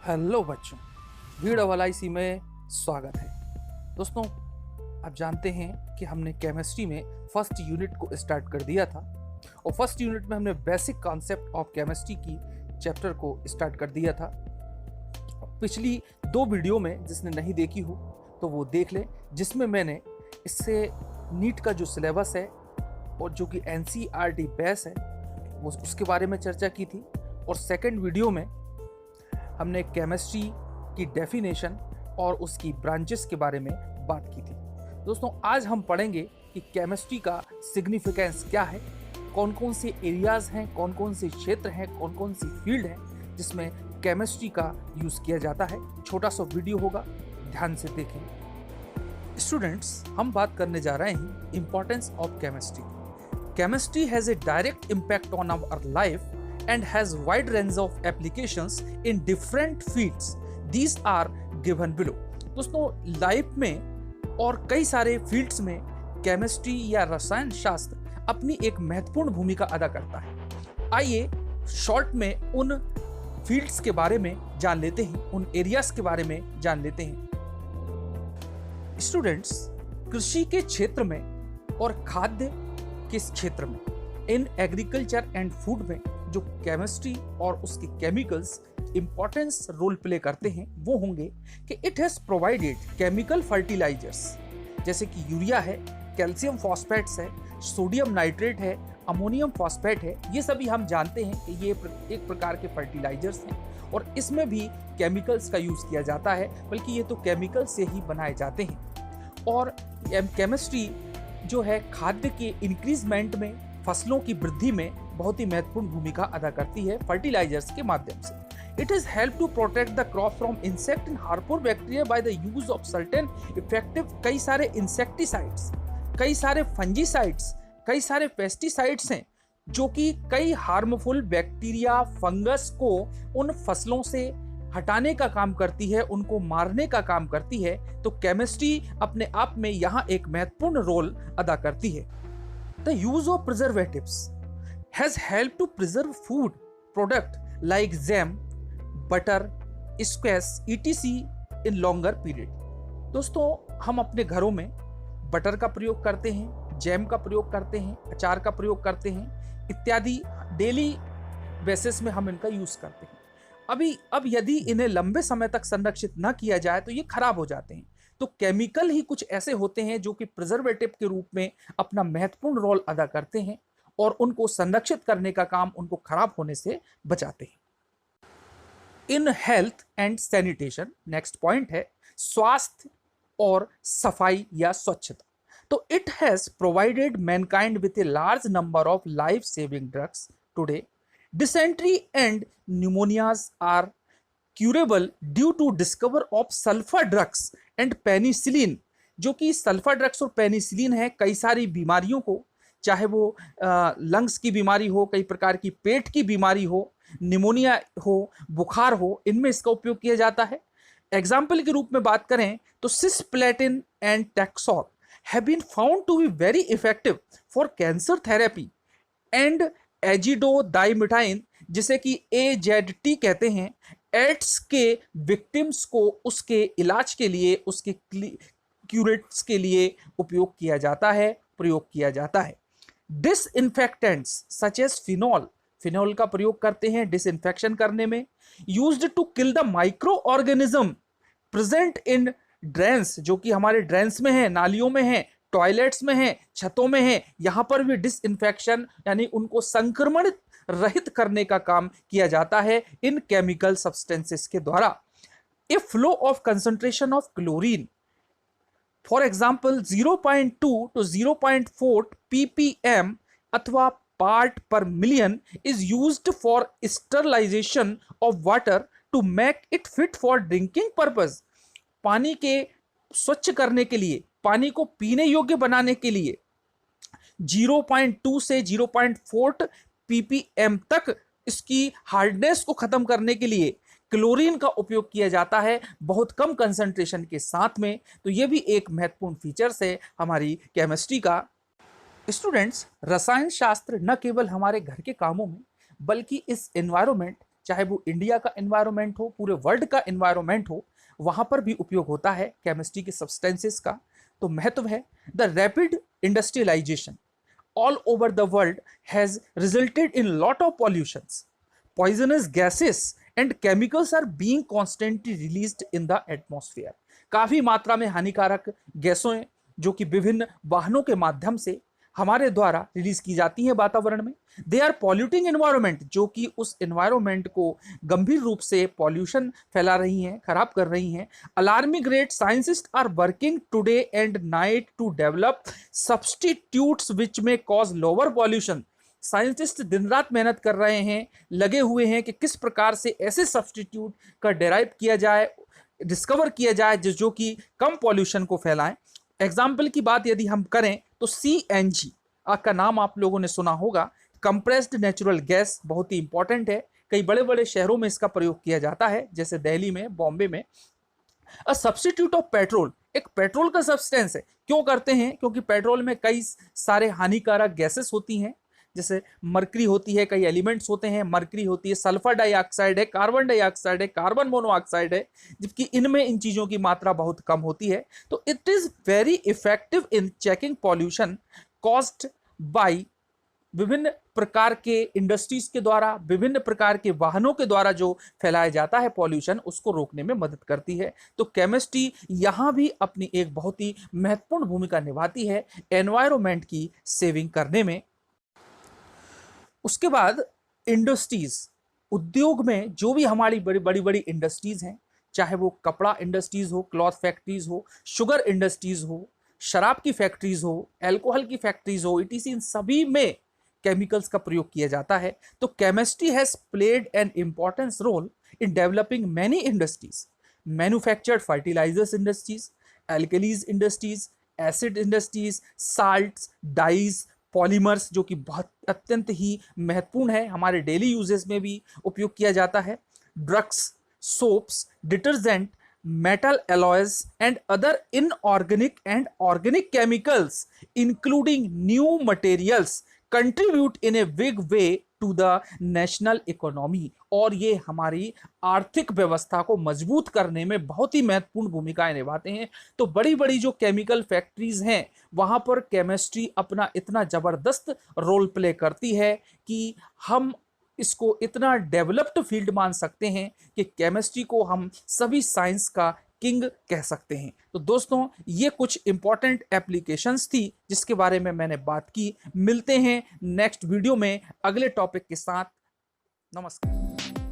Hello बच्चों, VWLIC में स्वागत है। दोस्तों, आप जानते हैं कि हमने केमिस्ट्री में फर्स्ट यूनिट को स्टार्ट कर दिया था और फर्स्ट यूनिट में हमने बेसिक कॉन्सेप्ट ऑफ केमिस्ट्री की चैप्टर को स्टार्ट कर दिया था। पिछली 2 वीडियो में जिसने नहीं देखी हो तो वो देख ले, जिसमें मैंने इससे नीट का जो सिलेबस है और जो कि NCERT बेस है वो उसके बारे में चर्चा की थी। और सेकंड वीडियो में हमने केमिस्ट्री की डेफिनेशन और उसकी ब्रांचेस के बारे में बात की थी। दोस्तों, आज हम पढ़ेंगे कि केमिस्ट्री का सिग्निफिकेंस क्या है, कौन कौन से एरियाज हैं, कौन कौन से क्षेत्र हैं, कौन कौन सी फील्ड हैं जिसमें केमिस्ट्री का यूज़ किया जाता है। छोटा सा वीडियो होगा, ध्यान से देखें। स्टूडेंट्स, हम बात करने जा रहे हैं importance of chemistry. Chemistry has a direct impact on our life and has wide range of applications in different fields. These are given below. दोस्तों, लाइफ में और कई सारे फील्ड्स में केमिस्ट्री या रसायन शास्त्र अपनी एक महत्वपूर्ण भूमिका अदा करता है। आइए शॉर्ट में उन फील्ड्स के बारे में जान लेते हैं, उन एरियाज के बारे में जान लेते हैं। स्टूडेंट्स, कृषि के क्षेत्र में और खाद्य के क्षेत्र में, इन एग्रीकल्चर एंड फूड में जो केमिस्ट्री और उसके केमिकल्स इंपॉर्टेंस रोल प्ले करते हैं वो होंगे कि it has provided chemical fertilisers जैसे कि यूरिया है, कैल्शियम फॉस्फेट्स है, सोडियम नाइट्रेट है, अमोनियम फॉस्फेट है। ये सभी हम जानते हैं कि ये एक प्रकार के फर्टिलाइजर्स हैं और इसमें भी केमिकल्स का यूज किया जाता है, बल्कि ये तो केमिकल से ही बनाए जाते हैं। और केमिस्ट्री जो है खाद्य के इंक्रीजमेंट में, फसलों की वृद्धि में बहुत ही महत्वपूर्ण भूमिका अदा करती है फर्टिलाइजर्स के माध्यम से। It is help to protect the crop from insect and harmful bacteria by the use of certain effective, कई सारे इंसेक्टिसाइड्स, कई सारे फंजीसाइड्स, कई सारे पेस्टिसाइड्स हैं जो कि कई हार्मफुल बैक्टीरिया, फंगस को उन फसलों से हटाने का काम करती है, उनको मारने का काम करती है। तो केमिस्ट्री अपने आप में यहाँ एक महत्वपूर्ण रोल अदा करती है। The use of preservatives has helped to preserve food product like jam, butter, squash, etc. in longer period. दोस्तों, हम अपने घरों में बटर का प्रयोग करते हैं, जैम का प्रयोग करते हैं, अचार का प्रयोग करते हैं इत्यादि। डेली बेसिस में हम इनका यूज करते हैं। अब यदि इन्हें लंबे समय तक संरक्षित न किया जाए तो ये खराब हो जाते हैं। तो केमिकल ही कुछ ऐसे होते हैं जो कि प्रिजर्वेटिव के रूप में अपना महत्वपूर्ण रोल अदा करते हैं और उनको संरक्षित करने का काम, उनको खराब होने से बचाते हैं। In health and sanitation, next point है स्वास्थ्य और सफाई या स्वच्छता। तो it has provided mankind with a large number of life saving drugs today. Dysentery and pneumonias are curable due to discover of sulphur drugs and penicillin. जो कि sulphur drugs और पेनिसिलिन है, कई सारी बीमारियों को, चाहे वो लंग्स की बीमारी हो, कई प्रकार की पेट की बीमारी हो, निमोनिया हो, बुखार हो, इनमें इसका उपयोग किया जाता है। एग्जाम्पल के रूप में बात करें तो cisplatin and taxol have been found to be very effective for cancer therapy and azidothymidine, जिसे कि AZT कहते हैं, एड्स के विक्टिम्स को उसके इलाज के लिए, उसके क्यूरेट्स के लिए उपयोग किया जाता है, प्रयोग किया जाता है। डिसइंफेक्टेंट्स सच एज फिनॉल का प्रयोग करते हैं डिसइंफेक्शन करने में। Used to kill the microorganism present in drains, जो कि हमारे ड्रेन्स में है, नालियों में है, टॉयलेट्स में है, छतों में है, यहां पर भी डिसइंफेक्शन यानी उनको संक्रमणित रहित करने का काम किया जाता है इन केमिकल सब्सटेंसेस के द्वारा। A flow of concentration of chlorine, for example 0.2 to 0.4 ppm अथवा part per million is used for sterilisation of water to make it fit for drinking purpose. पानी के स्वच्छ करने के लिए, पानी को पीने योग्य बनाने के लिए 0.2 से 0.4 ppm तक इसकी हार्डनेस को खत्म करने के लिए क्लोरीन का उपयोग किया जाता है, बहुत कम कंसंट्रेशन के साथ में। तो ये भी एक महत्वपूर्ण फीचर्स है हमारी केमिस्ट्री का। स्टूडेंट्स, रसायन शास्त्र न केवल हमारे घर के कामों में बल्कि इस एनवायरनमेंट चाहे वो इंडिया का एनवायरनमेंट हो, पूरे वर्ल्ड का एनवायरनमेंट हो, वहां पर भी उपयोग होता है केमिस्ट्री के सब्सटेंसेस का। तो महत्व है, the rapid industrialisation all over the world has resulted in lot of pollutions. Poisonous gases and chemicals are being constantly released in the atmosphere. काफी मात्रा में हानिकारक गैसों जो कि विभिन्न वाहनों के माध्यम से हमारे द्वारा रिलीज की जाती हैं वातावरण में। दे आर पॉल्यूटिंग एनवायरमेंट, जो कि उस एनवायरमेंट को गंभीर रूप से पॉल्यूशन फैला रही हैं, खराब कर रही हैं। Alarming rate, scientist are working today and night to develop substitutes which में कॉज लोअर पॉल्यूशन। साइंटिस्ट दिन रात मेहनत कर रहे हैं, लगे हुए हैं कि किस प्रकार से ऐसे सब्सटीट्यूट का डेराइव किया जाए, डिस्कवर किया जाए जो कि कम पॉल्यूशन को फैलाएं। एग्जाम्पल की बात यदि हम करें तो CNG का नाम आप लोगों ने सुना होगा। कंप्रेस्ड नेचुरल गैस बहुत ही इंपॉर्टेंट है, कई बड़े बड़े शहरों में इसका प्रयोग किया जाता है, जैसे दिल्ली में, बॉम्बे में। अ सब्स्टिट्यूट ऑफ पेट्रोल, एक पेट्रोल का सब्सटेंस है। क्यों करते हैं? क्योंकि पेट्रोल में कई सारे हानिकारक गैसेस होती हैं, जैसे मरकरी होती है, कई एलिमेंट्स होते हैं, मरकरी होती है, सल्फर डाइऑक्साइड है, कार्बन डाइऑक्साइड है, कार्बन मोनोऑक्साइड है, जबकि इनमें इन चीज़ों की मात्रा बहुत कम होती है। तो it is very effective in checking pollution caused by विभिन्न प्रकार के इंडस्ट्रीज के द्वारा, विभिन्न प्रकार के वाहनों के द्वारा जो फैलाया जाता है पॉल्यूशन, उसको रोकने में मदद करती है। तो केमिस्ट्री यहाँ भी अपनी एक बहुत ही महत्वपूर्ण भूमिका निभाती है एनवायरनमेंट की सेविंग करने में। उसके बाद इंडस्ट्रीज, उद्योग में जो भी हमारी बड़ी बड़ी बड़ी इंडस्ट्रीज हैं, चाहे वो कपड़ा इंडस्ट्रीज हो, क्लॉथ फैक्ट्रीज हो, शुगर इंडस्ट्रीज हो, शराब की फैक्ट्रीज हो, अल्कोहल की फैक्ट्रीज हो, इटीसी, इन सभी में केमिकल्स का प्रयोग किया जाता है। तो chemistry has played an importance role in developing many industries, manufactured fertilisers industries, alkalis industries, acid industries, salts, dyes, polymers, जो कि बहुत अत्यंत ही महत्वपूर्ण है, हमारे डेली यूजेस में भी उपयोग किया जाता है, drugs, soaps, detergent, metal alloys and other inorganic and organic chemicals including new materials contribute in a big way to the national economy। और ये हमारी आर्थिक व्यवस्था को मजबूत करने में बहुत ही महत्वपूर्ण भूमिकाएं निभाते हैं। तो बड़ी बड़ी जो केमिकल फैक्ट्रीज हैं, वहां पर केमिस्ट्री अपना इतना जबरदस्त रोल प्ले करती है कि हम इसको इतना डेवलप्ड फील्ड मान सकते हैं कि केमिस्ट्री को हम सभी साइंस का किंग कह सकते हैं। तो दोस्तों, ये कुछ इंपॉर्टेंट एप्लीकेशंस थी जिसके बारे में मैंने बात की। मिलते हैं नेक्स्ट वीडियो में अगले टॉपिक के साथ। नमस्कार।